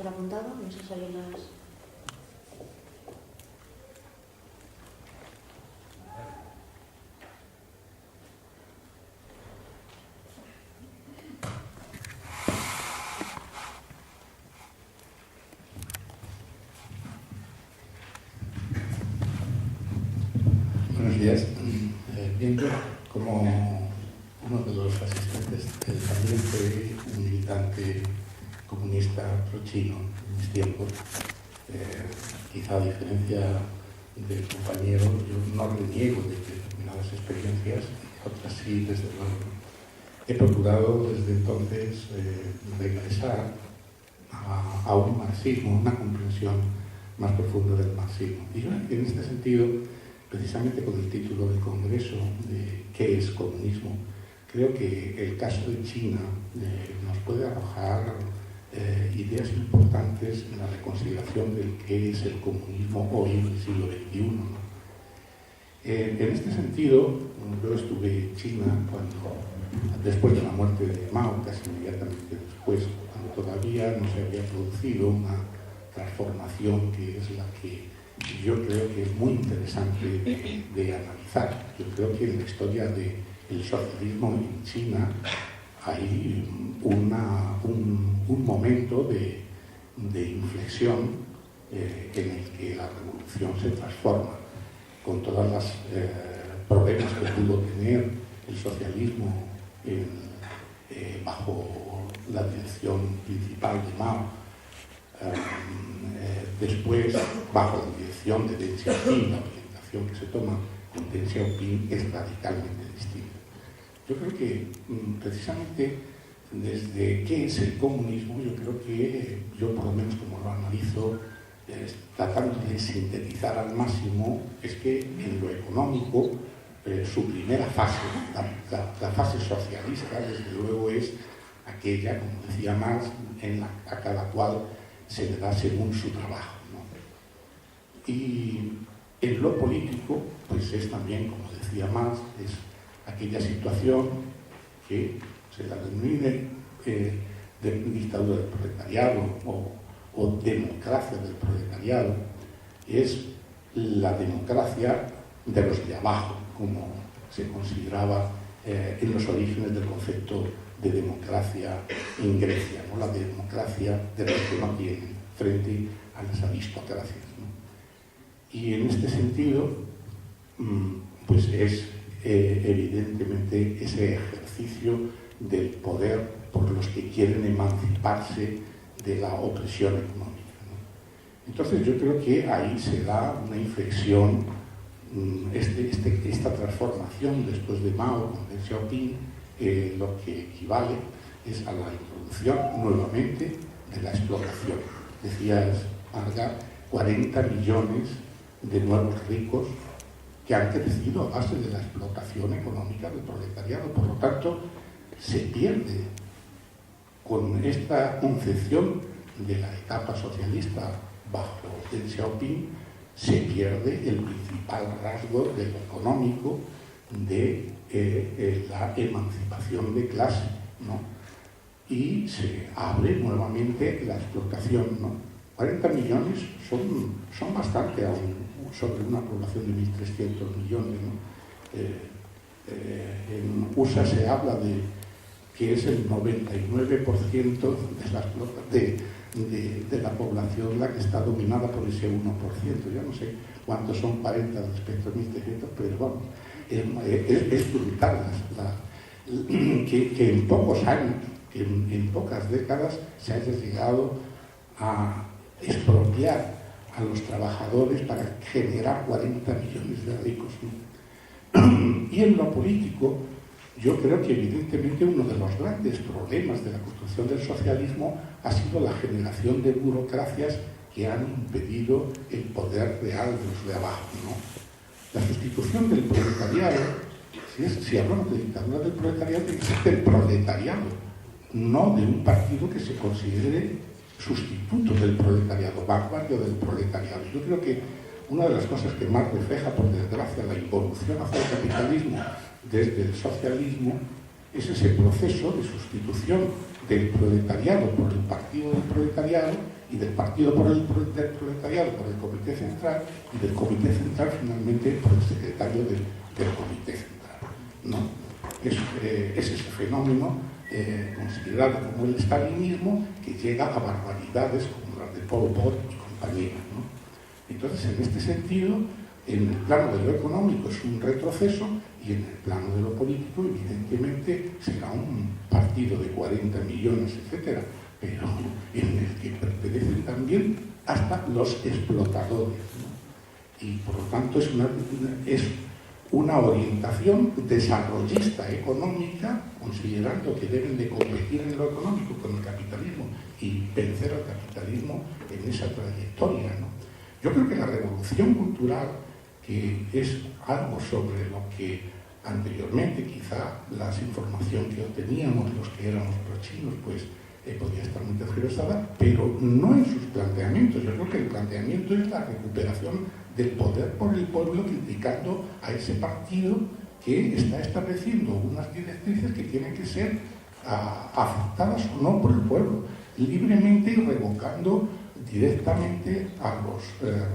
doctor apuntado, no sé si hay las... Buenos días. Bien, yo como uno de los asistentes también fui un militante comunista pro-chino en mis tiempos. Quizá a diferencia del compañero, yo no reniego de determinadas experiencias, otras sí, desde luego. He procurado desde entonces regresar a un marxismo, una comprensión más profunda del marxismo. Y yo en este sentido, precisamente con el título del Congreso de ¿qué es comunismo?, creo que el caso de China nos puede arrojar ideas importantes en la reconsideración del qué es el comunismo hoy en el siglo XXI, ¿no? En este sentido, yo estuve en China después de la muerte de Mao, casi inmediatamente después, cuando todavía no se había producido una transformación que es la que yo creo que es muy interesante de analizar. Yo creo que en la historia del socialismo en China hay un momento de inflexión en el que la revolución se transforma, con todos los problemas que pudo tener el socialismo bajo la dirección principal de Mao. Después, bajo la dirección de Deng Xiaoping, la orientación que se toma con Deng Xiaoping es radicalmente distinta. Yo creo que precisamente desde qué es el comunismo, yo creo que yo por lo menos como lo analizo, tratando de sintetizar al máximo, es que en lo económico su primera fase, la fase socialista, desde luego es aquella, como decía Marx, a cada cual se le da según su trabajo, ¿no? Y en lo político, pues es también, como decía Marx, es aquella situación que se la denomine de dictadura del proletariado o democracia del proletariado, es la democracia de los de abajo, como se consideraba en los orígenes del concepto de democracia en Grecia, ¿no? La democracia de los que no tienen frente a las aristocracias, ¿no? Y en este sentido, pues es evidentemente ese ejercicio del poder por los que quieren emanciparse de la opresión económica, ¿no? Entonces yo creo que ahí se da una inflexión, esta transformación después de Mao con Deng Xiaoping, lo que equivale es a la introducción nuevamente de la explotación. Decías, Marga, 40 millones de nuevos ricos que han crecido a base de la explotación económica del proletariado. Por lo tanto, se pierde con esta concepción de la etapa socialista bajo Deng Xiaoping, se pierde el principal rasgo de lo económico de la emancipación de clase, ¿no? Y se abre nuevamente la explotación, ¿no? 40 millones son bastante aún sobre una población de 1.300 millones, ¿no? En USA se habla de que es el 99% de la población la que está dominada por ese 1%. Yo no sé cuántos son 40 respecto a 1.300, pero bueno, es brutal que en pocos años, que en pocas décadas se haya llegado a expropiar a los trabajadores para generar 40 millones de ricos, ¿no? Y en lo político, yo creo que evidentemente uno de los grandes problemas de la construcción del socialismo ha sido la generación de burocracias que han impedido el poder real de los de abajo, ¿no? La sustitución del proletariado, si hablamos de dictadura del proletariado, tiene que ser del proletariado, no de un partido que se considere sustituto del proletariado, vanguardia del proletariado. Yo creo que una de las cosas que más refleja, por desgracia, la involución hacia el capitalismo desde el socialismo es ese proceso de sustitución del proletariado por el Partido del Proletariado y del Partido del Proletariado por el Comité Central y del Comité Central finalmente por el secretario del Comité Central, ¿no? Es ese fenómeno considerado como el estalinismo que llega a barbaridades como las de Pol Pot y compañía, ¿no? Entonces, en este sentido, en el plano de lo económico es un retroceso y en el plano de lo político, evidentemente, será un partido de 40 millones, etcétera, pero en el que pertenecen también hasta los explotadores, ¿no? Y por lo tanto es una orientación desarrollista económica, considerando que deben de competir en lo económico con el capitalismo y vencer al capitalismo en esa trayectoria, ¿no? Yo creo que la revolución cultural, que es algo sobre lo que anteriormente quizá la información que obteníamos los que éramos prochinos, pues podía estar muy tergiversada, pero no en sus planteamientos. Yo creo que el planteamiento es la recuperación del poder por el pueblo, criticando a ese partido que está estableciendo unas directrices que tienen que ser aceptadas o no por el pueblo, libremente y revocando directamente a los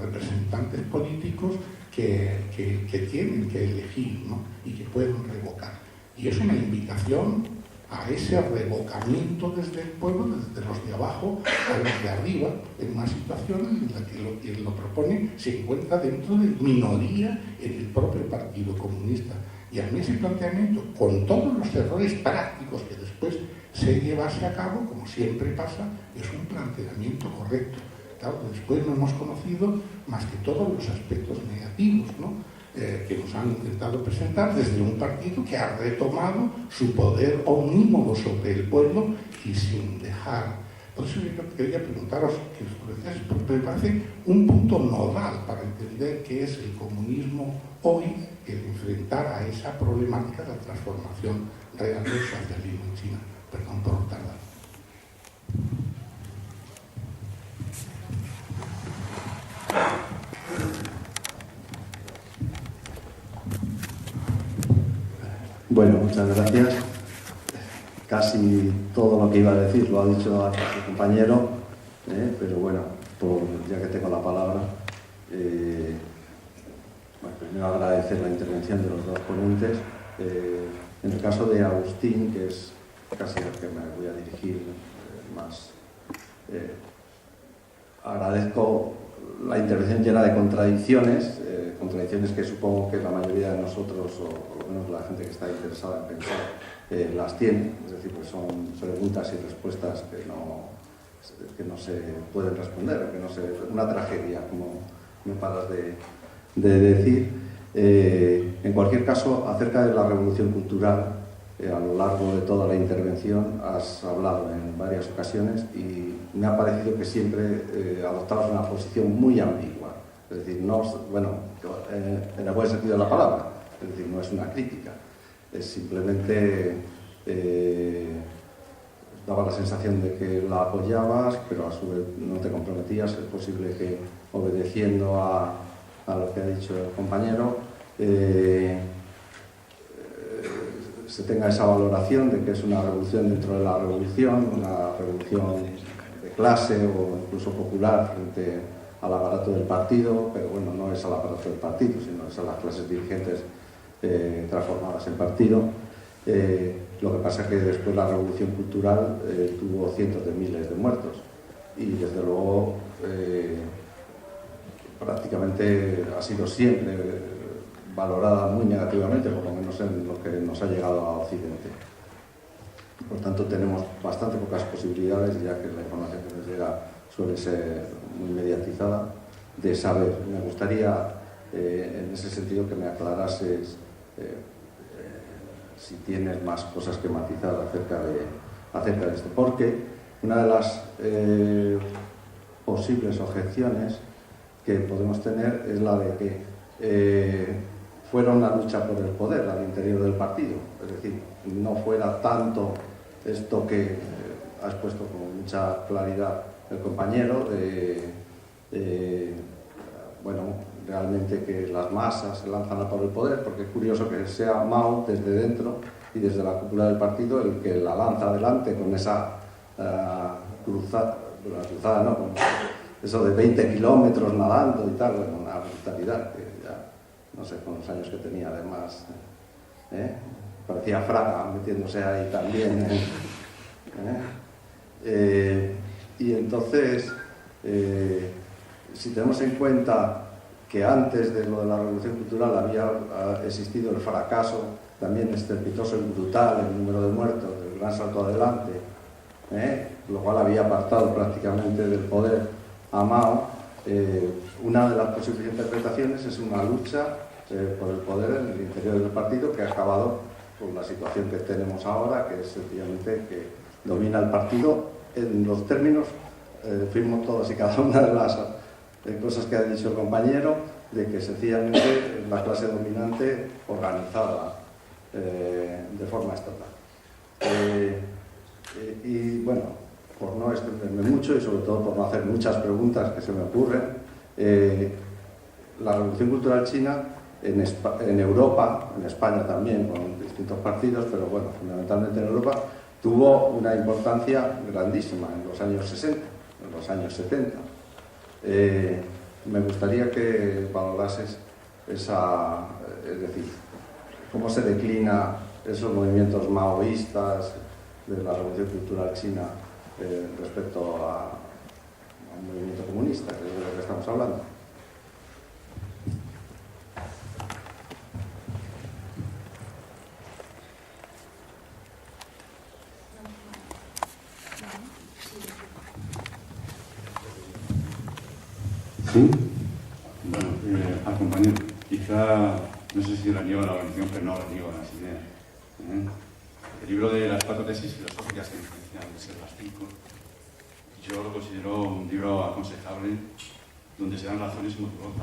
representantes políticos que tienen que elegir, ¿no? Y que pueden revocar. Y es una invitación a ese revocamiento desde el pueblo, desde los de abajo a los de arriba, en una situación en la que quien lo propone se encuentra dentro de minoría en el propio Partido Comunista. Y a mí ese planteamiento, con todos los errores prácticos que después se llevase a cabo, como siempre pasa, es un planteamiento correcto. Claro, después no hemos conocido más que todos los aspectos negativos, ¿no? Que nos han intentado presentar desde un partido que ha retomado su poder omnímodo sobre el pueblo y sin dejar. Por eso yo quería preguntaros, porque me parece un punto nodal para entender qué es el comunismo hoy, el enfrentar a esa problemática de la transformación real del socialismo en China. Perdón por tardar. Bueno, muchas gracias. Casi todo lo que iba a decir lo ha dicho su compañero, pero bueno, ya que tengo la palabra, primero agradecer la intervención de los dos ponentes. En el caso de Agustín, que es casi al que me voy a dirigir más, agradezco la intervención llena de contradicciones, contradicciones que supongo que la mayoría de nosotros, o por lo menos la gente que está interesada en pensar, las tiene. Es decir, pues son preguntas y respuestas que no se pueden responder, o que no se, una tragedia, como me paras de decir. En cualquier caso, acerca de la revolución cultural, a lo largo de toda la intervención has hablado en varias ocasiones y me ha parecido que siempre adoptabas una posición muy ambigua. Es decir, no, bueno, en el buen sentido de la palabra, es decir, no es una crítica, es simplemente daba la sensación de que la apoyabas, pero a su vez no te comprometías. Es posible que, obedeciendo a lo que ha dicho el compañero, se tenga esa valoración de que es una revolución dentro de la revolución, una revolución de clase o incluso popular frente al aparato del partido, pero bueno, no es al aparato del partido, sino es a las clases dirigentes transformadas en partido. Lo que pasa es que después la revolución cultural tuvo cientos de miles de muertos y desde luego prácticamente ha sido siempre valorada muy negativamente, por lo menos en lo que nos ha llegado a Occidente. Por tanto, tenemos bastante pocas posibilidades, ya que la información que nos llega suele ser muy mediatizada, de saber. Me gustaría, en ese sentido, que me aclarases si tienes más cosas que matizar acerca de esto. Porque una de las posibles objeciones que podemos tener es la de que fuera una lucha por el poder al interior del partido, es decir, no fuera tanto esto que ha expuesto con mucha claridad el compañero, bueno, realmente que las masas se lanzan a por el poder, porque es curioso que sea Mao desde dentro y desde la cúpula del partido el que la lanza adelante con esa la cruzada, ¿no? Como eso de 20 kilómetros nadando y tal, bueno, una brutalidad que ya, no sé, con los años que tenía además, parecía Fraga metiéndose ahí también. Y entonces, si tenemos en cuenta que antes de lo de la Revolución Cultural había existido el fracaso también estrepitoso y brutal, el número de muertos, el gran salto adelante, lo cual había apartado prácticamente del poder a Mao, una de las posibles interpretaciones es una lucha por el poder en el interior del partido que ha acabado con la situación que tenemos ahora, que es sencillamente que domina el partido en los términos, firmo todas y cada una de las cosas que ha dicho el compañero, de que sencillamente la clase dominante organizada de forma estatal. Y bueno, por no extenderme mucho y sobre todo por no hacer muchas preguntas que se me ocurren, la Revolución Cultural China en Europa, en España también, con distintos partidos, pero bueno, fundamentalmente en Europa, tuvo una importancia grandísima en los años 60, en los años 70. Me gustaría que valorases esa, es decir, cómo se declina esos movimientos maoístas de la Revolución Cultural China respecto a un movimiento comunista, que es de lo que estamos hablando. Sí. Bueno, al compañero, quizá, no sé si la niego la organización, pero no la niego las ideas. El libro de las 4 tesis filosóficas que influencian de ser las 5, yo lo considero un libro aconsejable donde se dan razones y motivos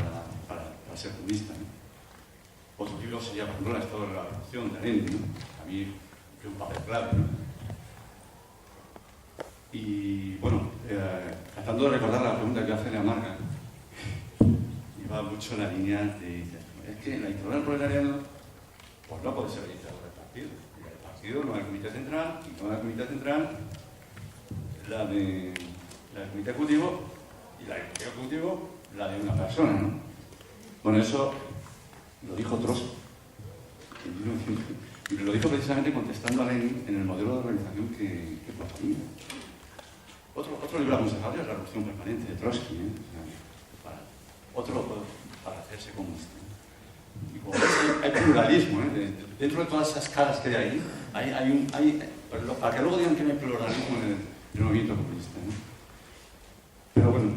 para ser comunista, ¿no? Otro libro sería, por ejemplo, El Estado de la Revolución de Lenin, ¿no? A mí fue un papel clave, ¿no? Y bueno, tratando de recordar la pregunta que hace Leamarga, iba mucho en la línea de, es que la dictadura del proletariado, pues no puede ser la dictadura del partido. El partido no es el comité central, y no es el comité central, la del comité ejecutivo, y la del comité ejecutivo, la de una persona, ¿no? Bueno, eso lo dijo Trotsky. Y lo dijo precisamente contestando a Lenin en el modelo de organización que proponía. Otro libro aconsejable es La Revolución Permanente de Trotsky, para hacerse comunista. Y como ves, hay pluralismo, dentro de todas esas caras que hay ahí, para que luego digan que no hay pluralismo en el movimiento comunista, ¿no? Pero bueno,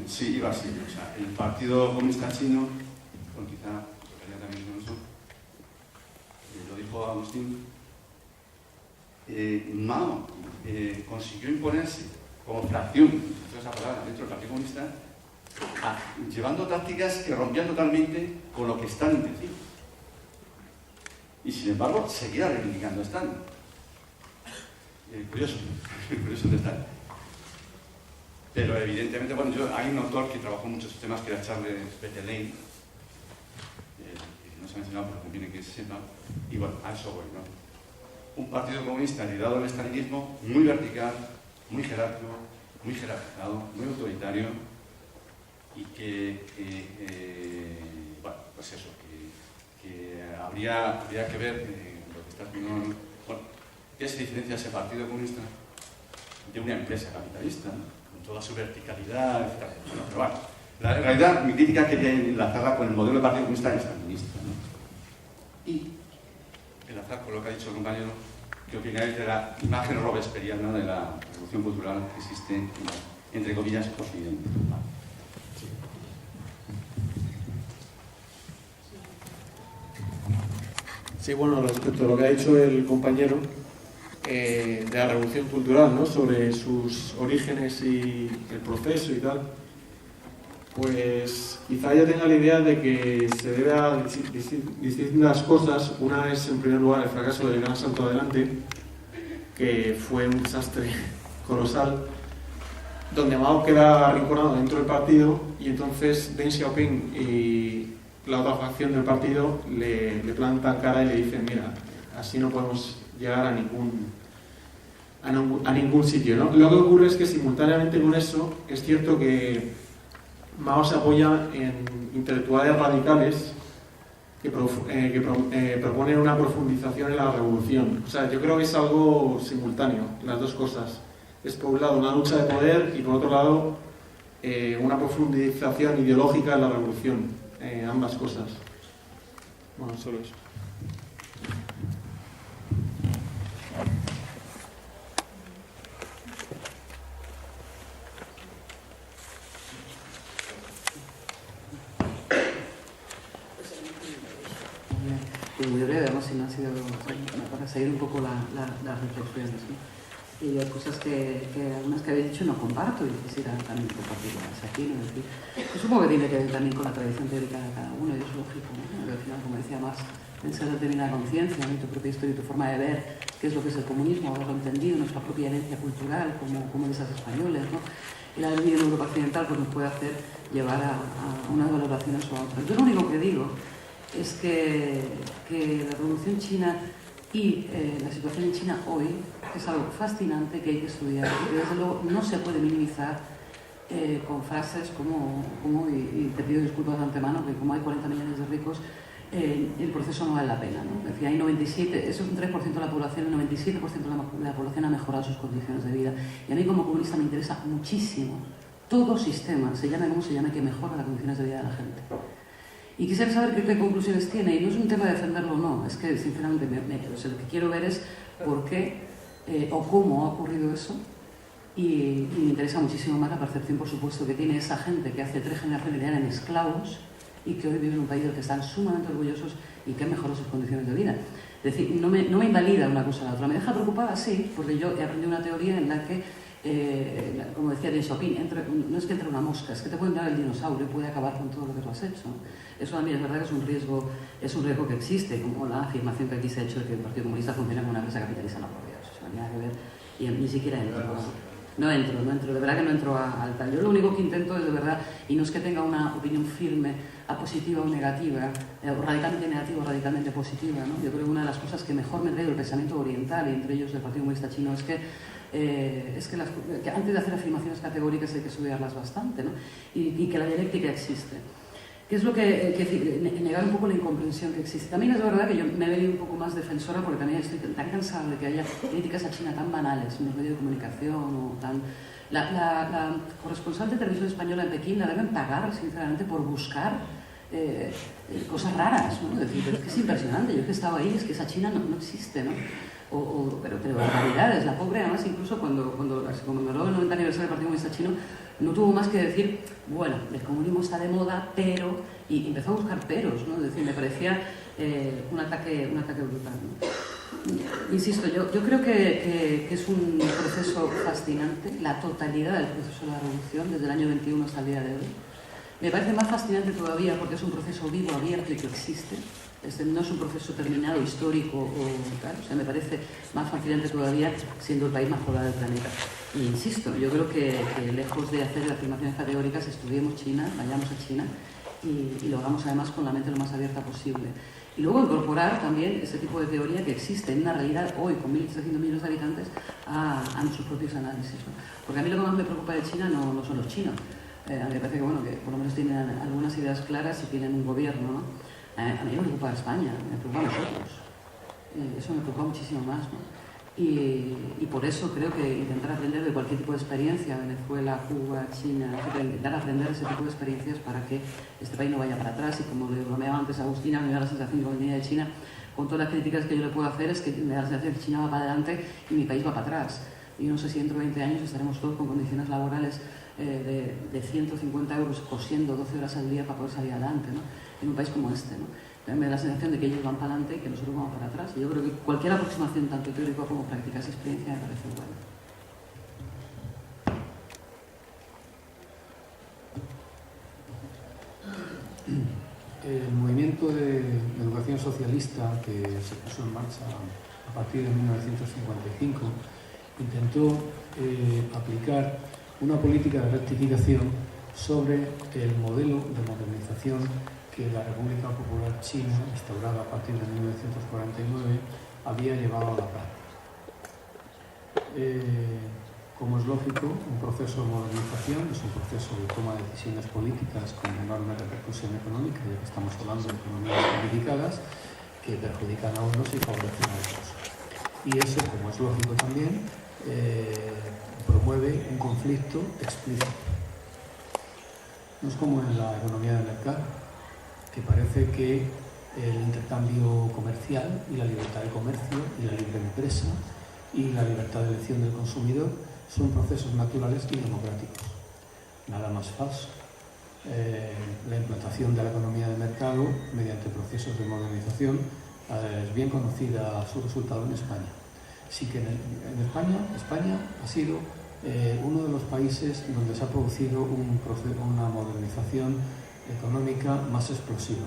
sí, iba así. O sea, el Partido Comunista Chino, bueno, quizá tocaría también con eso, lo dijo Agustín, Mao consiguió imponerse como fracción, esa palabra, dentro del Partido Comunista, llevando tácticas que rompían totalmente con lo que Stalin decía. Y sin embargo, seguía reivindicando a Stalin. Curioso de Stalin. Pero evidentemente, bueno, hay un autor que trabajó muchos temas que era Charles Bettelheim, que no se ha mencionado, pero conviene que se sepa, y bueno, a eso voy, ¿no? Un partido comunista liderado al estalinismo muy vertical, muy jerárquico, muy jerarquizado, muy autoritario, y que bueno, pues eso, que habría que ver lo que está haciendo, bueno, ¿qué se diferencia ese partido comunista de una empresa capitalista, ¿no? Con toda su verticalidad, etc. Bueno, pero bueno, en realidad mi crítica quería enlazarla con el modelo de partido comunista estalinista, ¿no? Y enlazar con lo que ha dicho el compañero, que opináis de la imagen robesperiana de la revolución cultural que existe en, entre comillas, Occidente. Sí, bueno, respecto a lo que ha dicho el compañero de la revolución cultural, ¿no? Sobre sus orígenes y el proceso y tal, pues quizá yo tenga la idea de que se debe a distintas cosas. Una es, en primer lugar, el fracaso del Gran Salto Adelante, que fue un desastre colosal, donde Mao queda arrinconado dentro del partido y entonces Deng Xiaoping y la otra facción del partido le plantan cara y le dicen: mira, así no podemos llegar a a ningún sitio, ¿no? Lo que ocurre es que simultáneamente con eso es cierto que Mao se apoya en intelectuales radicales que proponen una profundización en la revolución. O sea, yo creo que es algo simultáneo, las dos cosas. Es por un lado una lucha de poder y por otro lado una profundización ideológica en la revolución. Ambas cosas. Bueno, solo eso. Pues muy breve, además, si no ha sido para seguir un poco las reflexiones, ¿no? Y hay cosas que algunas que habéis dicho no comparto y quisiera también compartirlas aquí, ¿no? Es decir, yo supongo que tiene que ver también con la tradición teórica de cada uno, y es lógico, ¿no? Pero al final, como decía más, pensar en determinada conciencia, ¿no? Tu propia historia y tu forma de ver qué es lo que es el comunismo, haberlo entendido, nuestra propia herencia cultural, como esas españoles, ¿no? Y la vida en Europa Occidental pues nos puede hacer llevar a unas valoraciones o a otras. Yo lo único que digo es que la Revolución China y la situación en China hoy es algo fascinante que hay que estudiar y que desde luego no se puede minimizar con frases como y te pido disculpas de antemano, que como hay 40 millones de ricos, el proceso no vale la pena, ¿no? Es decir, hay 97, eso es un 3% de la población, el 97% de la población ha mejorado sus condiciones de vida. Y a mí como comunista me interesa muchísimo todo sistema, se llame como se llame, que mejora las condiciones de vida de la gente. Y quisiera saber qué conclusiones tiene, y no es un tema de defenderlo o no, es que sinceramente o sea, lo que quiero ver es por qué o cómo ha ocurrido eso, y me interesa muchísimo más la percepción, por supuesto, que tiene esa gente que hace 3 generaciones eran esclavos y que hoy viven en un país del que están sumamente orgullosos y que han mejorado sus condiciones de vida. Es decir, no me invalida una cosa a la otra, me deja preocupada, sí, porque yo he aprendido una teoría en la que como decía Deng Xiaoping, no es que entre una mosca, es que te puede entrar el dinosaurio y puede acabar con todo lo que tú has hecho. Eso a mí es verdad que es un riesgo que existe, como la afirmación que aquí se ha hecho de que el Partido Comunista funciona como una empresa capitalista, no, por Dios, eso no tiene nada que ver, y ni siquiera entro, de verdad que no entro al tal. Yo lo único que intento es de verdad, y no es que tenga una opinión firme, a positiva o negativa, o radicalmente negativa o radicalmente positiva, ¿no? Yo creo que una de las cosas que mejor me trae el pensamiento oriental, y entre ellos del Partido Comunista Chino, es que antes de hacer afirmaciones categóricas hay que estudiarlas bastante, ¿no? Y que la dialéctica existe. ¿Qué es lo que negar un poco la incomprensión que existe? También es verdad que yo me he venido un poco más defensora porque también estoy tan cansada de que haya críticas a China tan banales en los medios de comunicación o tan... La corresponsal de televisión española en Pekín la deben pagar, sinceramente, por buscar cosas raras, ¿no? Es decir, pero es que es impresionante, yo que he estado ahí, es que esa China no existe, ¿no? Pero barbaridades. La pobre, además, incluso cuando se conmemoró el 90 aniversario del Partido Comunista Chino, no tuvo más que decir, bueno, el comunismo está de moda, pero... Y empezó a buscar peros, ¿no? Es decir, me parecía un ataque brutal, ¿no? Insisto, yo creo que es un proceso fascinante, la totalidad del proceso de la revolución, desde el año 21 hasta el día de hoy. Me parece más fascinante todavía porque es un proceso vivo, abierto y que existe. No es un proceso terminado, histórico o tal. O sea, me parece más fascinante todavía siendo el país más poblado del planeta. Y insisto, yo creo que lejos de hacer afirmaciones categóricas, estudiemos China, vayamos a China y lo hagamos además con la mente lo más abierta posible. Y luego incorporar también ese tipo de teoría que existe en una realidad hoy con 1.300 millones de habitantes a nuestros propios análisis, ¿no? Porque a mí lo que más me preocupa de China no son los chinos. A mí me parece que, bueno, que por lo menos tienen algunas ideas claras y tienen un gobierno, ¿no? A mí me preocupa España, me preocupa a nosotros. Eso me preocupa muchísimo más, ¿no? Y por eso creo que intentar aprender de cualquier tipo de experiencia, Venezuela, Cuba, China, etc., intentar aprender ese tipo de experiencias para que este país no vaya para atrás. Y como le bromeaba antes a Agustina, me da la sensación que venía de China, con todas las críticas que yo le puedo hacer, es que me da la sensación que China va para adelante y mi país va para atrás. Y no sé si dentro de 20 años estaremos todos con condiciones laborales de 150 euros cosiendo 12 horas al día para poder salir adelante, ¿no? En un país como este, ¿no? Me da la sensación de que ellos van para adelante y que nosotros vamos para atrás. Y yo creo que cualquier aproximación, tanto teórica como práctica, esa experiencia me parece buena. El movimiento de educación socialista que se puso en marcha a partir de 1955 intentó aplicar una política de rectificación sobre el modelo de modernización que la República Popular China, instaurada a partir de 1949, había llevado a la práctica. como es lógico, un proceso de modernización es un proceso de toma de decisiones políticas con enorme repercusión económica, ya que estamos hablando de economías simplificadas que perjudican a unos y favorecen a otros. Y eso, como es lógico también, promueve un conflicto explícito. No es como en la economía de mercado, que parece que el intercambio comercial y la libertad de comercio y la libre empresa y la libertad de elección del consumidor son procesos naturales y democráticos. Nada más falso. La implantación de la economía de mercado mediante procesos de modernización es bien conocida su resultado en España. Sí que en España ha sido uno de los países donde se ha producido una modernización económica más explosiva,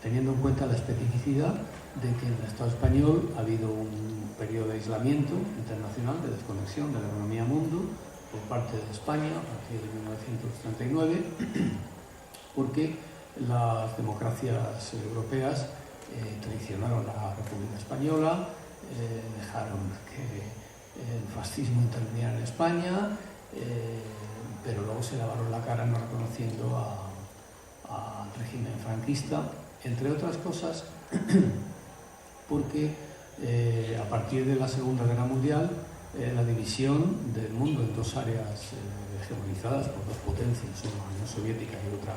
teniendo en cuenta la especificidad de que en el Estado español ha habido un periodo de aislamiento internacional, de desconexión de la economía mundo por parte de España a partir de 1939, porque las democracias europeas traicionaron a la República Española, dejaron que el fascismo interviniera en España, pero luego se lavaron la cara no reconociendo al régimen franquista, entre otras cosas porque a partir de la Segunda Guerra Mundial la división del mundo en dos áreas hegemonizadas por dos potencias, una la Unión Soviética y otra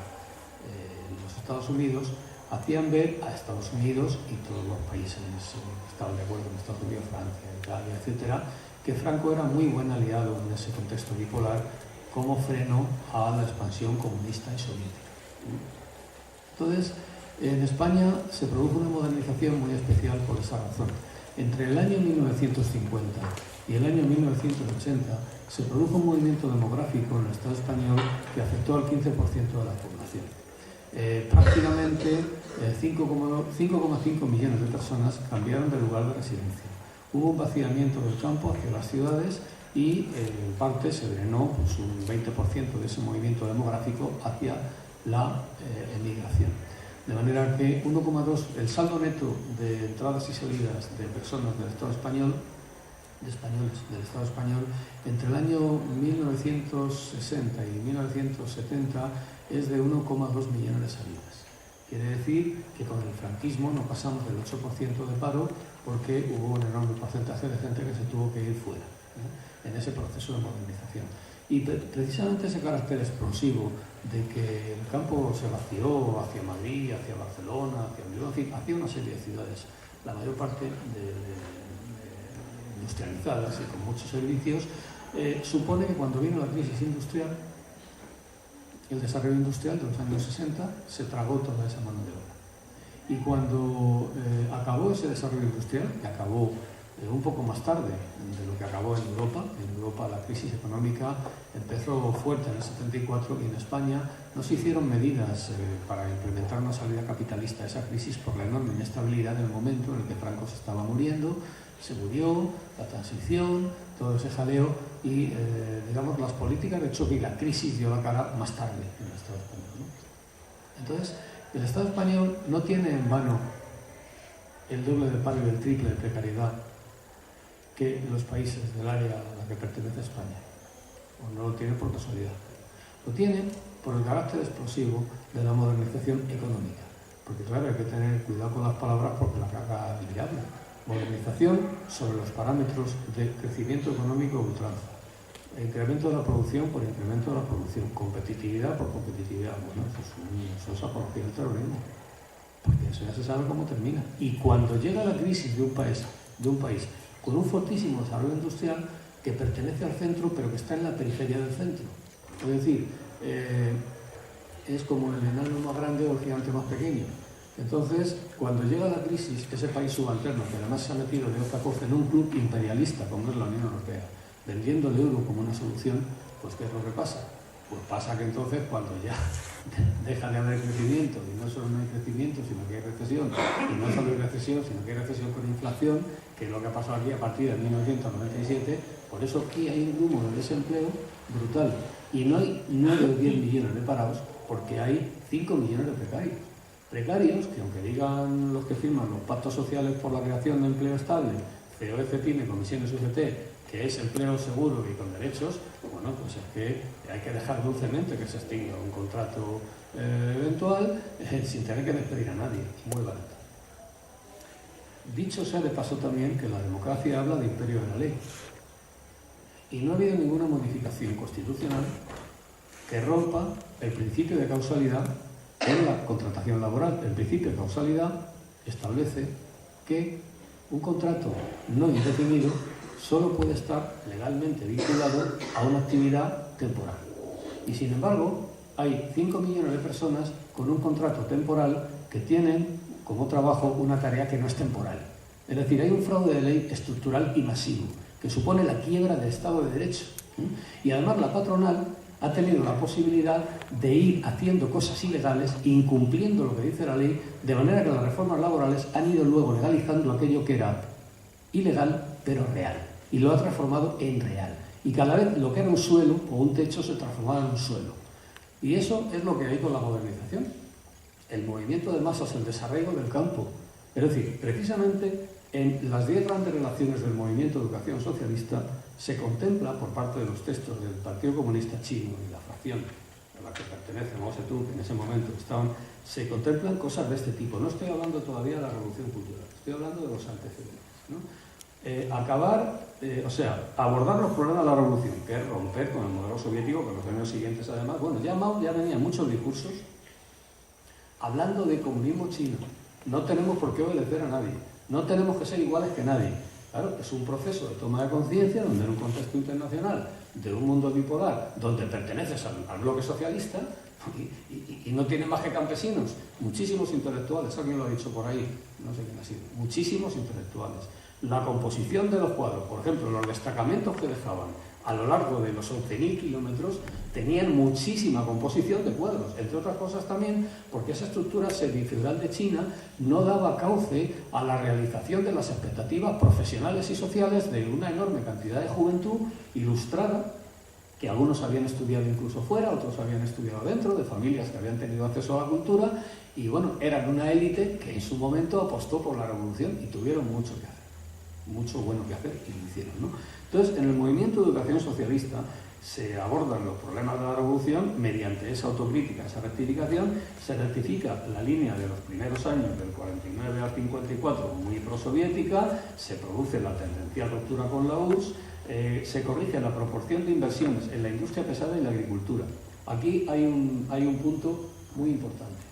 los Estados Unidos, hacían ver a Estados Unidos y todos los países que estaban de acuerdo con Estados Unidos, Francia, Italia, etcétera, que Franco era muy buen aliado en ese contexto bipolar como freno a la expansión comunista y soviética. Entonces, en España se produjo una modernización muy especial por esa razón. Entre el año 1950 y el año 1980 se produjo un movimiento demográfico en el Estado español que afectó al 15% de la población. Prácticamente 5,5 millones de personas cambiaron de lugar de residencia. Hubo un vaciamiento del campo hacia las ciudades y en parte se drenó pues, un 20% de ese movimiento demográfico hacia la emigración. De manera que 1,2, el saldo neto de entradas y salidas de personas del Estado español, de españoles del Estado español, entre el año 1960 y 1970 es de 1,2 millones de salidas. Quiere decir que con el franquismo no pasamos del 8% de paro porque hubo un enorme porcentaje de gente que se tuvo que ir fuera en ese proceso de modernización. Y precisamente ese carácter explosivo de que el campo se vació hacia Madrid, hacia Barcelona, hacia Bilbao, en fin, hacia una serie de ciudades, la mayor parte industrializadas y con muchos servicios, supone que cuando vino la crisis industrial, el desarrollo industrial de los años 60 se tragó toda esa mano de obra. Y cuando acabó ese desarrollo industrial, que acabó un poco más tarde de lo que acabó en Europa la crisis económica empezó fuerte en el 74 y en España no se hicieron medidas para implementar una salida capitalista a esa crisis por la enorme inestabilidad del momento en el que Franco se estaba muriendo, se murió, la transición, todo ese jaleo y digamos las políticas de choque y la crisis dio la cara más tarde en el Estado español, ¿no? Entonces, el Estado español no tiene en vano el doble de paro y el triple de precariedad que los países del área a la que pertenece España. O no lo tiene por casualidad. Lo tiene por el carácter explosivo de la modernización económica. Porque claro, hay que tener cuidado con las palabras porque la caga el diablo. Modernización sobre los parámetros de crecimiento económico a ultranza. Incremento de la producción por incremento de la producción. Competitividad por competitividad. Bueno, eso es apología del terrorismo. Porque eso ya se sabe cómo termina. Y cuando llega la crisis de un país con un fortísimo desarrollo industrial que pertenece al centro pero que está en la periferia del centro. Es decir, es como el enano más grande o el gigante más pequeño. Entonces, cuando llega la crisis, ese país subalterno, que además se ha metido de otra cosa en un club imperialista como es la Unión Europea, vendiendo el euro como una solución, pues ¿qué es lo que pasa? Pues pasa que entonces cuando ya deja de haber crecimiento, y no solo no hay crecimiento, sino que hay recesión, y no solo hay recesión, sino que hay recesión con inflación, que es lo que ha pasado aquí a partir de 1997, por eso aquí hay un número de desempleo brutal. Y no hay 9 o 10 millones de parados, porque hay 5 millones de precarios. Precarios que aunque digan los que firman los pactos sociales por la creación de empleo estable, COE, CEPIME, Comisiones UGT, que es empleo seguro y con derechos, bueno, pues es que hay que dejar dulcemente que se extinga un contrato eventual sin tener que despedir a nadie, muy barato. Dicho sea de paso también que la democracia habla de imperio de la ley. Y no ha habido ninguna modificación constitucional que rompa el principio de causalidad en la contratación laboral. El principio de causalidad establece que un contrato no indefinido solo puede estar legalmente vinculado a una actividad temporal. Y sin embargo, hay 5 millones de personas con un contrato temporal que tienen como trabajo una tarea que no es temporal. Es decir, hay un fraude de ley estructural y masivo que supone la quiebra del Estado de Derecho. Y además la patronal ha tenido la posibilidad de ir haciendo cosas ilegales, incumpliendo lo que dice la ley, de manera que las reformas laborales han ido luego legalizando aquello que era ilegal pero real, y lo ha transformado en real. Y cada vez lo que era un suelo o un techo se transformaba en un suelo. Y eso es lo que hay con la modernización. El movimiento de masas, el desarraigo del campo. Es decir, precisamente en las 10 grandes relaciones del movimiento de educación socialista se contempla por parte de los textos del Partido Comunista Chino y la fracción a la que pertenece Mao Zedong, que en ese momento estaban, se contemplan cosas de este tipo. No estoy hablando todavía de la revolución cultural, estoy hablando de los antecedentes, ¿no? Abordar los problemas de la revolución, que es romper con el modelo soviético, que los años siguientes además, bueno, ya Mao ya venía muchos discursos hablando de comunismo chino. No tenemos por qué obedecer a nadie, no tenemos que ser iguales que nadie. Claro, es un proceso de toma de conciencia donde en un contexto internacional, de un mundo bipolar, donde perteneces al bloque socialista y no tienes más que campesinos, muchísimos intelectuales, alguien lo ha dicho por ahí, no sé quién ha sido, muchísimos intelectuales. La composición de los cuadros, por ejemplo, los destacamentos que dejaban a lo largo de los 11.000 kilómetros tenían muchísima composición de cuadros, entre otras cosas también porque esa estructura semifeudal de China no daba cauce a la realización de las expectativas profesionales y sociales de una enorme cantidad de juventud ilustrada, que algunos habían estudiado incluso fuera, otros habían estudiado dentro, de familias que habían tenido acceso a la cultura, y bueno, eran una élite que en su momento apostó por la revolución y tuvieron mucho que hacer, mucho bueno que hacer, y lo hicieron, ¿no? Entonces, en el movimiento de educación socialista se abordan los problemas de la revolución mediante esa autocrítica, esa rectificación, se rectifica la línea de los primeros años del 49 al 54 muy prosoviética, se produce la tendencial ruptura con la URSS, se corrige la proporción de inversiones en la industria pesada y la agricultura. Aquí hay un punto muy importante,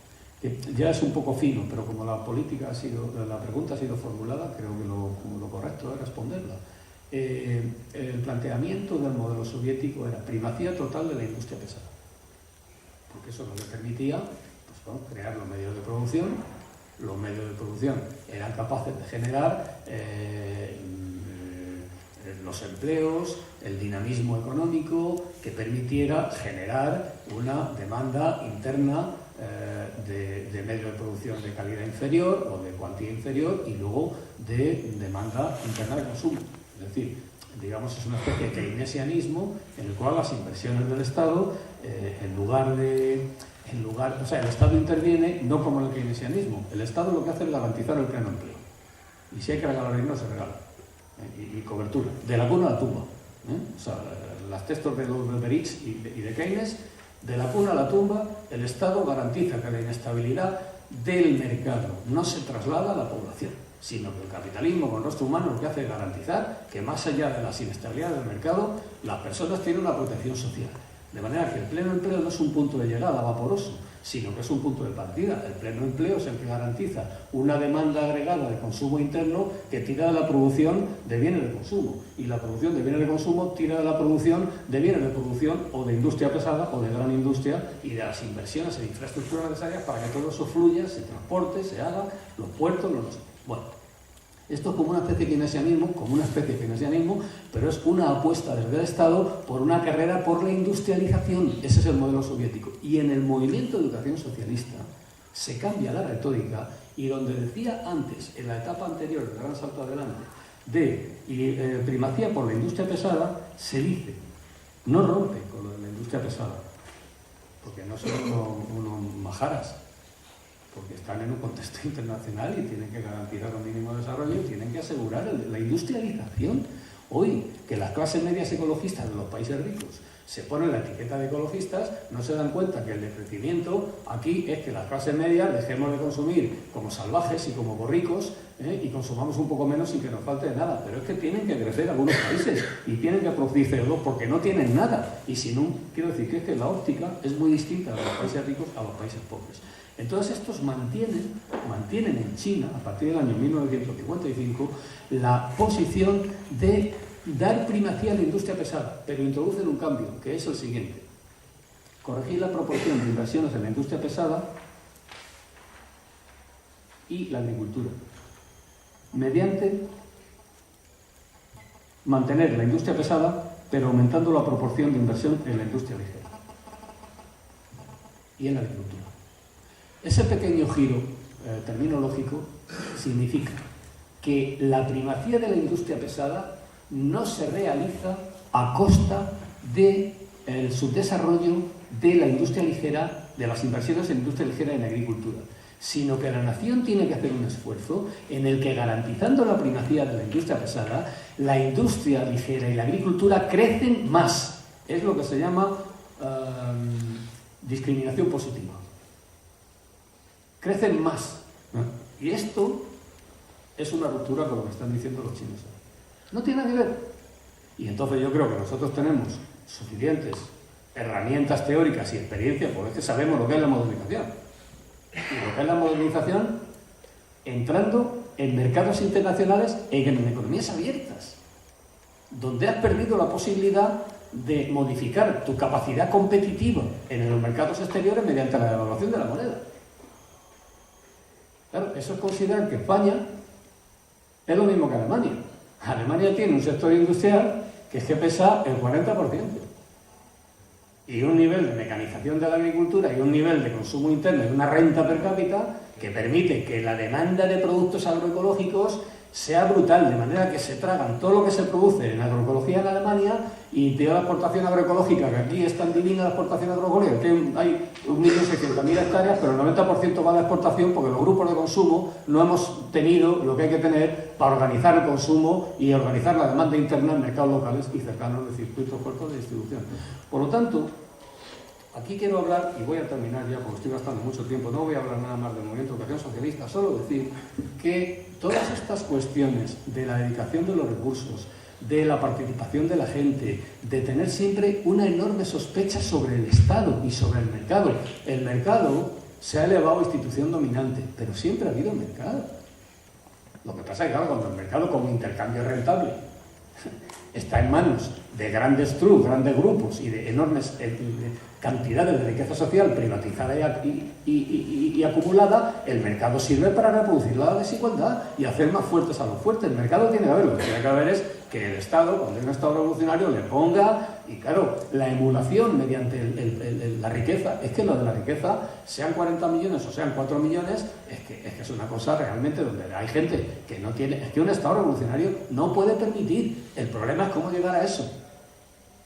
que ya es un poco fino, pero como la pregunta ha sido formulada, creo que lo correcto es responderla. El planteamiento del modelo soviético era primacía total de la industria pesada, porque eso no le permitía crear los medios de producción. Los medios de producción eran capaces de generar los empleos, el dinamismo económico que permitiera generar una demanda interna de medios de producción de calidad inferior o de cuantía inferior, y luego de demanda interna de consumo. Es decir, digamos, es una especie de keynesianismo en el cual las inversiones del Estado, el Estado interviene no como en el keynesianismo. El Estado lo que hace es garantizar el pleno empleo. Y si hay que regalar dinero, se regala. Y cobertura, de la cuna a la tumba. O sea, los textos de los Beveridge y de Keynes, de la cuna a la tumba, el Estado garantiza que la inestabilidad del mercado no se traslada a la población, sino que el capitalismo con rostro humano lo que hace es garantizar que más allá de las inestabilidades del mercado, las personas tienen una protección social. De manera que el pleno empleo no es un punto de llegada vaporoso, sino que es un punto de partida. El pleno empleo es el que garantiza una demanda agregada de consumo interno que tira de la producción de bienes de consumo. Y la producción de bienes de consumo tira de la producción de bienes de producción o de industria pesada o de gran industria, y de las inversiones en infraestructuras necesarias para que todo eso fluya, se transporte, se haga, los puertos, Bueno, esto es como una especie de keynesianismo, pero es una apuesta desde el Estado por una carrera por la industrialización. Ese es el modelo soviético. Y en el movimiento de educación socialista se cambia la retórica, y donde decía antes, en la etapa anterior del gran salto adelante, de primacía por la industria pesada, se dice, no rompe con lo de la industria pesada, porque no son unos majaras, porque están en un contexto internacional y tienen que garantizar un mínimo de desarrollo y tienen que asegurar la industrialización. Hoy, que las clases medias ecologistas de los países ricos se ponen la etiqueta de ecologistas, no se dan cuenta que el decrecimiento aquí es que las clases medias dejemos de consumir como salvajes y como borricos, y consumamos un poco menos sin que nos falte de nada. Pero es que tienen que crecer algunos países y tienen que producir CO2 porque no tienen nada. Y si no, quiero decir que es que la óptica es muy distinta de los países ricos a los países pobres. Entonces estos mantienen en China, a partir del año 1955, la posición de dar primacía a la industria pesada, pero introducen un cambio, que es el siguiente: corregir la proporción de inversiones en la industria pesada y la agricultura, mediante mantener la industria pesada, pero aumentando la proporción de inversión en la industria ligera y en la agricultura. Ese pequeño giro terminológico significa que la primacía de la industria pesada no se realiza a costa del subdesarrollo de la industria ligera, de las inversiones en industria ligera y en agricultura, sino que la nación tiene que hacer un esfuerzo en el que, garantizando la primacía de la industria pesada, la industria ligera y la agricultura crecen más. Es lo que se llama discriminación positiva. Crecen más. Y esto es una ruptura con lo que están diciendo los chinos. No tiene nada que ver. Y entonces yo creo que nosotros tenemos suficientes herramientas teóricas y experiencia, porque es que sabemos lo que es la modernización. Y lo que es la modernización entrando en mercados internacionales e en economías abiertas, donde has perdido la posibilidad de modificar tu capacidad competitiva en los mercados exteriores mediante la devaluación de la moneda. Claro, eso es considerar que España es lo mismo que Alemania. Alemania tiene un sector industrial que es que pesa el 40%. Y un nivel de mecanización de la agricultura y un nivel de consumo interno y una renta per cápita que permite que la demanda de productos agroecológicos sea brutal, de manera que se tragan todo lo que se produce en agroecología en Alemania y tiene la exportación agroecológica, que aquí es tan divina la exportación agroecológica, que hay 1.600.000 hectáreas, pero el 90% va a la exportación porque los grupos de consumo no hemos tenido lo que hay que tener para organizar el consumo y organizar la demanda interna en mercados locales y cercanos de circuitos cortos de distribución. Por lo tanto, aquí quiero hablar, y voy a terminar ya porque estoy gastando mucho tiempo, no voy a hablar nada más del movimiento de educación socialista, solo decir que todas estas cuestiones de la dedicación de los recursos, de la participación de la gente, de tener siempre una enorme sospecha sobre el Estado y sobre el mercado. El mercado se ha elevado a institución dominante, pero siempre ha habido mercado. Lo que pasa es que, claro, cuando el mercado como intercambio rentable está en manos de grandes trust, grandes grupos y de enormes cantidades de riqueza social privatizada y acumulada, el mercado sirve para reproducir la desigualdad y hacer más fuertes a los fuertes. El mercado tiene que haber, lo que tiene que haber es que el Estado, cuando hay un Estado revolucionario, le ponga, y claro, la emulación mediante la riqueza, es que lo de la riqueza, sean 40 millones o sean 4 millones, es que es una cosa realmente donde hay gente que no tiene, es que un Estado revolucionario no puede permitir. El problema es cómo llegar a eso.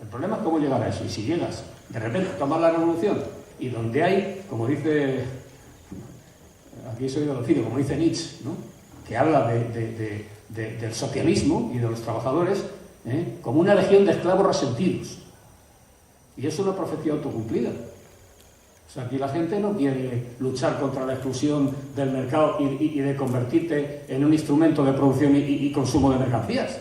El problema es cómo llegar a eso. Y si llegas, de repente, a tomar la revolución, y donde hay, como dice, aquí soy ideológico, como dice Nietzsche, ¿no?, que habla del socialismo y de los trabajadores como una legión de esclavos resentidos. Y es una profecía autocumplida. O sea, aquí la gente no quiere luchar contra la exclusión del mercado y de convertirte en un instrumento de producción y consumo de mercancías.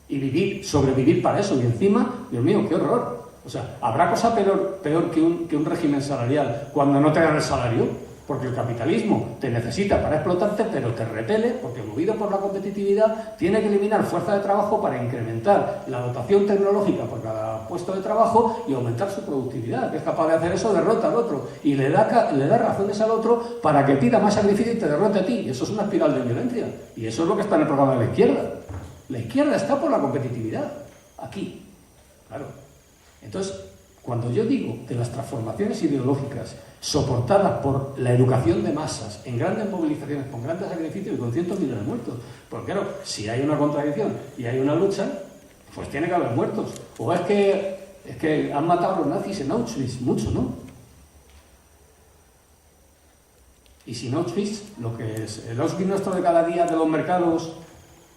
Y sobrevivir para eso. Y encima, Dios mío, qué horror. O sea, ¿habrá cosa peor que un régimen salarial cuando no te dan el salario? Porque el capitalismo te necesita para explotarte, pero te repele, porque movido por la competitividad, tiene que eliminar fuerza de trabajo para incrementar la dotación tecnológica por cada puesto de trabajo y aumentar su productividad. Que es capaz de hacer eso, derrota al otro y le da razones al otro para que pida más sacrificio y te derrote a ti. Y eso es una espiral de violencia. Y eso es lo que está en el programa de la izquierda. La izquierda está por la competitividad. Aquí. Claro. Entonces, cuando yo digo que las transformaciones ideológicas soportadas por la educación de masas en grandes movilizaciones, con grandes sacrificios y con cientos de millones de muertos, porque claro, si hay una contradicción y hay una lucha, pues tiene que haber muertos. O es que han matado a los nazis en Auschwitz, mucho, ¿no? Y sin Auschwitz, lo que es el Auschwitz nuestro de cada día de los mercados,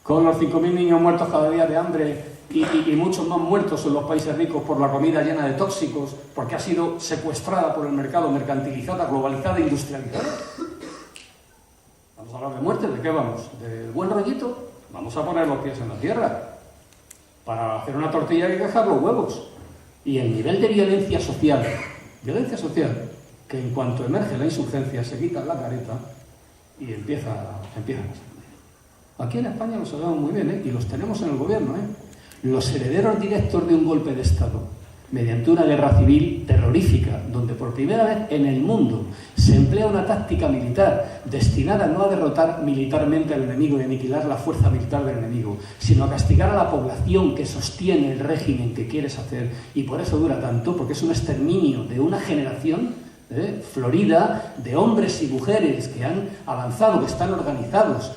con los 5.000 niños muertos cada día de hambre y muchos más muertos en los países ricos por la comida llena de tóxicos, porque ha sido secuestrada por el mercado, mercantilizada, globalizada, industrializada. Vamos a hablar de muerte, ¿de qué vamos? ¿Del buen rollito? Vamos a poner los pies en la tierra. Para hacer una tortilla hay que dejar los huevos. Y el nivel de violencia social, que en cuanto emerge la insurgencia se quita la careta y empieza a pasar. Aquí en España lo sabemos muy bien, y los tenemos en el gobierno, los herederos directos de un golpe de Estado, mediante una guerra civil terrorífica, donde por primera vez en el mundo se emplea una táctica militar destinada no a derrotar militarmente al enemigo y aniquilar la fuerza militar del enemigo, sino a castigar a la población que sostiene el régimen que quieres hacer, y por eso dura tanto, porque es un exterminio de una generación florida de hombres y mujeres que han avanzado, que están organizados,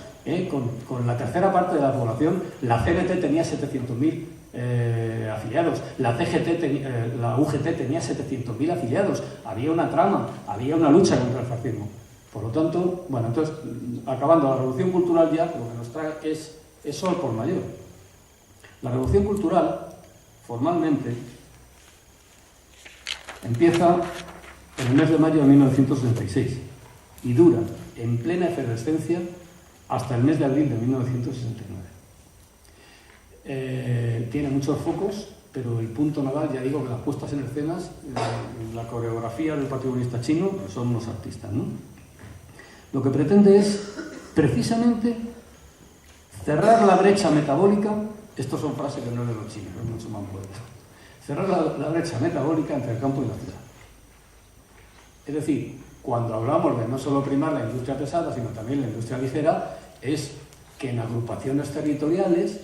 con la tercera parte de la población. La CNT tenía 700.000 afiliados, la CGT, la UGT tenía 700.000 afiliados, había una trama, había una lucha contra el fascismo. Por lo tanto, bueno, entonces, acabando la revolución cultural ya, lo que nos trae es sol por mayor. La revolución cultural, formalmente, empieza en el mes de mayo de 1966 y dura en plena efervescencia hasta el mes de abril de 1969. Tiene muchos focos, pero el punto nodal, ya digo, que las puestas en escenas, la coreografía del Partido Comunista Chino, pues son unos artistas, ¿no? Lo que pretende es, precisamente, cerrar la brecha metabólica. Estos son frases que no leen los chinos, es mucho más bueno. Cerrar la brecha metabólica entre el campo y la ciudad. Es decir, cuando hablamos de no solo primar la industria pesada, sino también la industria ligera, es que en agrupaciones territoriales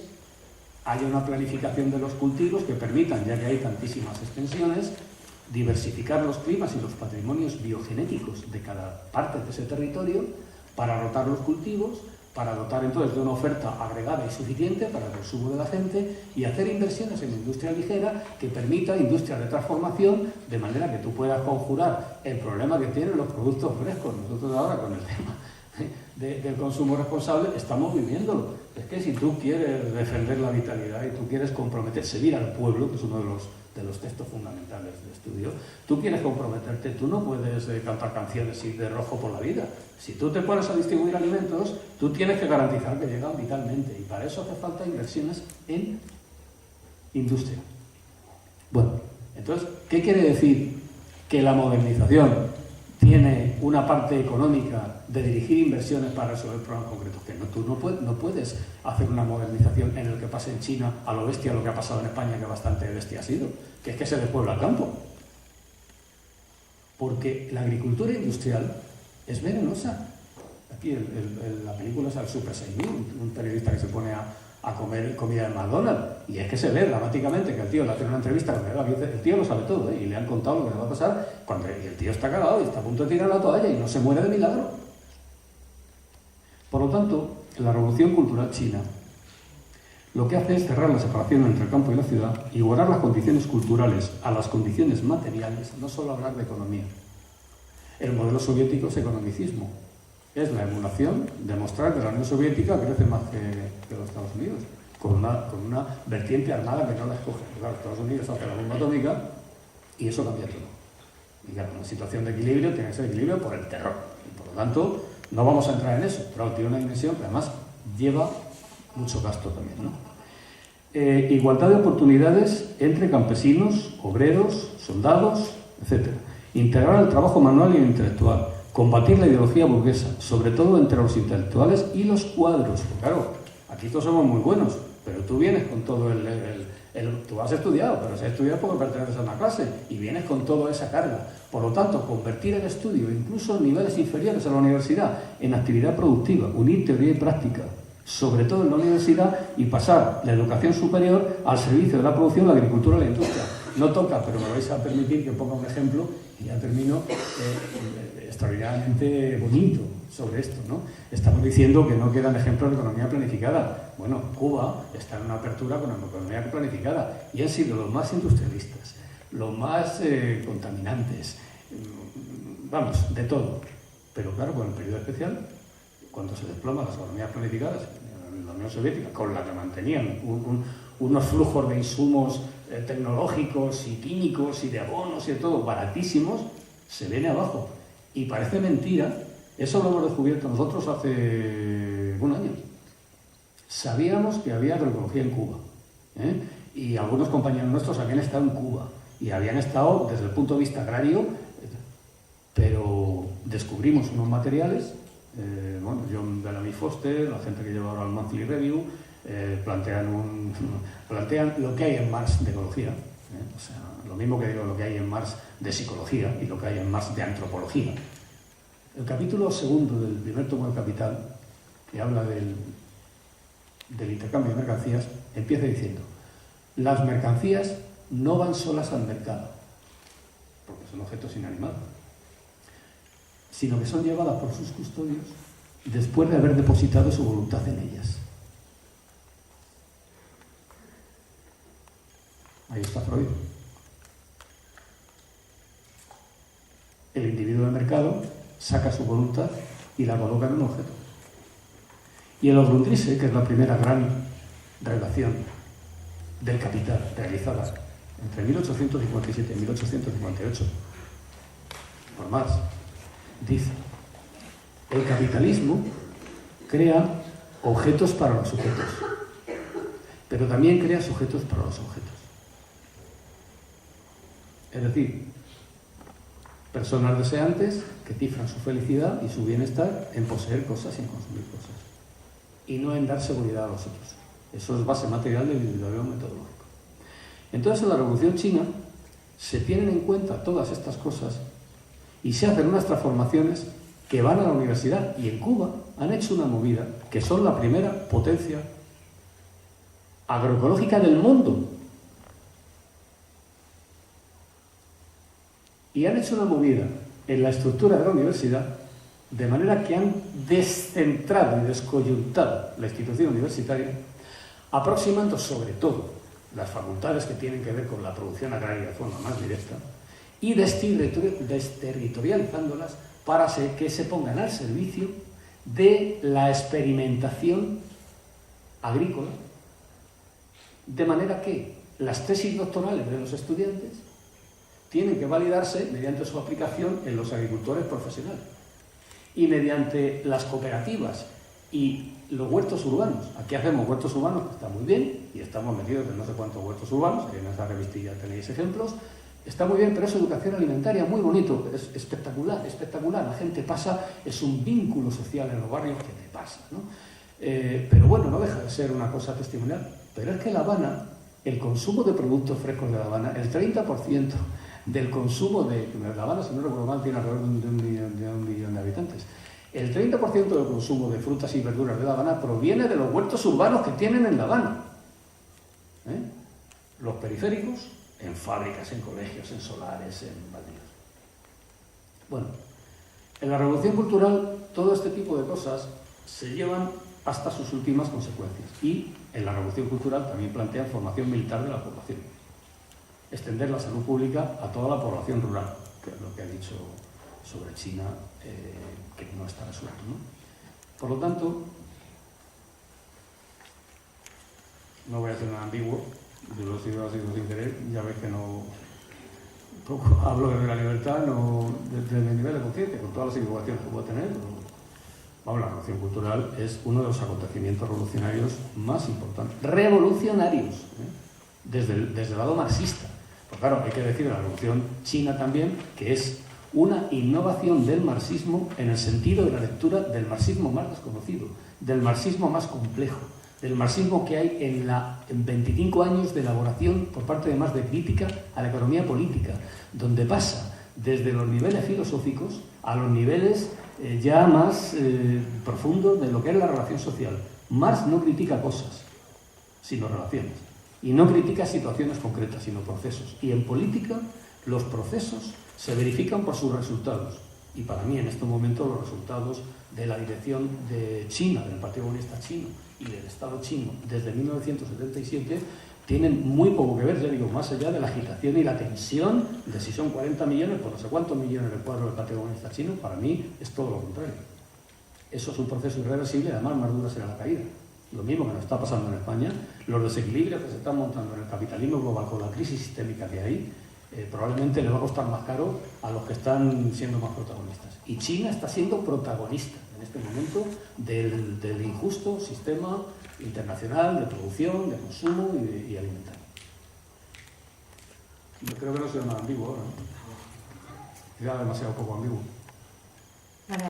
haya una planificación de los cultivos que permitan, ya que hay tantísimas extensiones, diversificar los climas y los patrimonios biogenéticos de cada parte de ese territorio para rotar los cultivos, para dotar entonces de una oferta agregada y suficiente para el consumo de la gente y hacer inversiones en industria ligera que permita industrias de transformación, de manera que tú puedas conjurar el problema que tienen los productos frescos. Nosotros ahora con el tema del consumo responsable estamos viviéndolo. Es que si tú quieres defender la vitalidad y tú quieres comprometer, servir al pueblo, que es uno de los textos fundamentales de estudio, tú quieres comprometerte, tú no puedes cantar canciones y de rojo por la vida. Si tú te pones a distribuir alimentos, tú tienes que garantizar que llegan vitalmente, y para eso hace falta inversiones en industria. Bueno, entonces, ¿qué quiere decir? Que la modernización tiene una parte económica de dirigir inversiones para resolver problemas concretos, que tú no puedes hacer una modernización en el que pase en China a lo bestia lo que ha pasado en España, que bastante bestia ha sido, que es que se despuebla el campo. Porque la agricultura industrial es venenosa. Aquí la película es el Super 6000, un periodista que se pone a comer comida de McDonald's, y es que se ve dramáticamente que el tío le hace una entrevista con el tío lo sabe todo, y le han contado lo que le va a pasar, y el tío está cagado y está a punto de tirar la toalla y no se muere de milagro. Por lo tanto, la revolución cultural china lo que hace es cerrar la separación entre el campo y la ciudad y igualar las condiciones culturales a las condiciones materiales, no solo hablar de economía. El modelo soviético es economicismo. Es la emulación, demostrar que la Unión Soviética crece más que los Estados Unidos, con una vertiente armada que no la escoge. Claro, Estados Unidos hace la bomba atómica y eso cambia todo. Y claro, una situación de equilibrio tiene que ser equilibrio por el terror. Y por lo tanto, no vamos a entrar en eso, pero tiene una dimensión que además lleva mucho gasto también, ¿no? Igualdad de oportunidades entre campesinos, obreros, soldados, etc. Integrar el trabajo manual y el intelectual. Combatir la ideología burguesa, sobre todo entre los intelectuales y los cuadros. Porque claro, aquí todos somos muy buenos, pero tú vienes con todo tú has estudiado, pero si has estudiado porque perteneces a una clase y vienes con toda esa carga. Por lo tanto, convertir el estudio, incluso en niveles inferiores a la universidad, en actividad productiva, unir teoría y práctica, sobre todo en la universidad, y pasar la educación superior al servicio de la producción, la agricultura y la industria. No toca, pero me vais a permitir que ponga un ejemplo, y ya termino, extraordinariamente bonito sobre esto, ¿no? Estamos diciendo que no quedan ejemplos de economía planificada. Bueno, Cuba está en una apertura con una economía planificada y han sido los más industrialistas, los más contaminantes, vamos, de todo. Pero claro, con el periodo especial, cuando se desploman las economías planificadas en la Unión Soviética, con la que mantenían unos flujos de insumos tecnológicos y químicos y de abonos y de todo, baratísimos, se viene abajo. Y parece mentira, eso lo hemos descubierto nosotros hace un año. Sabíamos que había agroecología en Cuba, ¿eh? Y algunos compañeros nuestros habían estado en Cuba y habían estado desde el punto de vista agrario, pero descubrimos unos materiales, bueno, John Bellamy Foster, la gente que lleva ahora el Monthly Review, plantean lo que hay en Marx de ecología, o sea, lo mismo que digo lo que hay en Marx de psicología y lo que hay en Marx de antropología. El capítulo segundo del primer tomo del Capital, que habla del intercambio de mercancías, empieza diciendo: las mercancías no van solas al mercado, porque son objetos inanimados, sino que son llevadas por sus custodios después de haber depositado su voluntad en ellas. Ahí está Freud. El individuo de mercado saca su voluntad y la coloca en un objeto. Y el Grundrisse, que es la primera gran relación del capital realizada entre 1857 y 1858 por Marx, dice: el capitalismo crea objetos para los sujetos, pero también crea sujetos para los objetos. Es decir, personas deseantes que cifran su felicidad y su bienestar en poseer cosas y en consumir cosas, y no en dar seguridad a los otros. Eso es base material del individualismo metodológico. Entonces, en la Revolución China se tienen en cuenta todas estas cosas y se hacen unas transformaciones que van a la universidad. Y en Cuba han hecho una movida, que son la primera potencia agroecológica del mundo. Y han hecho una movida en la estructura de la universidad, de manera que han descentrado y descoyuntado la institución universitaria, aproximando sobre todo las facultades que tienen que ver con la producción agraria de forma más directa y desterritorializándolas para que se pongan al servicio de la experimentación agrícola, de manera que las tesis doctorales de los estudiantes tienen que validarse mediante su aplicación en los agricultores profesionales y mediante las cooperativas y los huertos urbanos. Aquí hacemos huertos urbanos, que está muy bien, y estamos metidos en no sé cuántos huertos urbanos, en esa revistilla tenéis ejemplos, está muy bien, pero es educación alimentaria, muy bonito, es espectacular, espectacular. La gente pasa, es un vínculo social en los barrios que te pasa, ¿no? Pero bueno, no deja de ser una cosa testimonial. Pero es que La Habana, el consumo de productos frescos de La Habana, el 30% del consumo de La Habana, si no recuerdo mal, tiene alrededor de un millón de habitantes. El 30% del consumo de frutas y verduras de La Habana proviene de los huertos urbanos que tienen en La Habana. Los periféricos, en fábricas, en colegios, en solares, en baldíos. Bueno, en la Revolución Cultural todo este tipo de cosas se llevan hasta sus últimas consecuencias. Y en la Revolución Cultural también plantean formación militar de la población. Extender la salud pública a toda la población rural, que es lo que ha dicho sobre China, que no está resuelto, ¿no? Por lo tanto, no voy a ser nada ambiguo, yo lo sigo haciendo sin querer, ya ves que no hablo de la libertad, no desde mi nivel de conciencia, con todas las equivocaciones que puedo tener. Vamos, la Revolución Cultural es uno de los acontecimientos revolucionarios más importantes, revolucionarios, desde el lado marxista. Pues claro, hay que decir de la Revolución China también que es una innovación del marxismo en el sentido de la lectura del marxismo más desconocido, del marxismo más complejo, del marxismo que hay en 25 años de elaboración por parte de Marx de crítica a la economía política, donde pasa desde los niveles filosóficos a los niveles ya más profundos de lo que es la relación social. Marx no critica cosas, sino relaciones, y no critica situaciones concretas, sino procesos. Y en política los procesos se verifican por sus resultados. Y para mí, en este momento, los resultados de la dirección de China, del Partido Comunista Chino y del Estado chino desde 1977 tienen muy poco que ver, ya digo, más allá de la agitación y la tensión de si son 40 millones por no sé cuántos millones del cuadro del Partido Comunista Chino. Para mí es todo lo contrario. Eso es un proceso irreversible, además más dura será la caída. Lo mismo que nos está pasando en España, los desequilibrios que se están montando en el capitalismo global con la crisis sistémica que hay, probablemente les va a costar más caro a los que están siendo más protagonistas. Y China está siendo protagonista en este momento del injusto sistema internacional de producción, de consumo y alimentario. Yo creo que no soy nada ambiguo ahora, ¿no? Era demasiado poco ambiguo.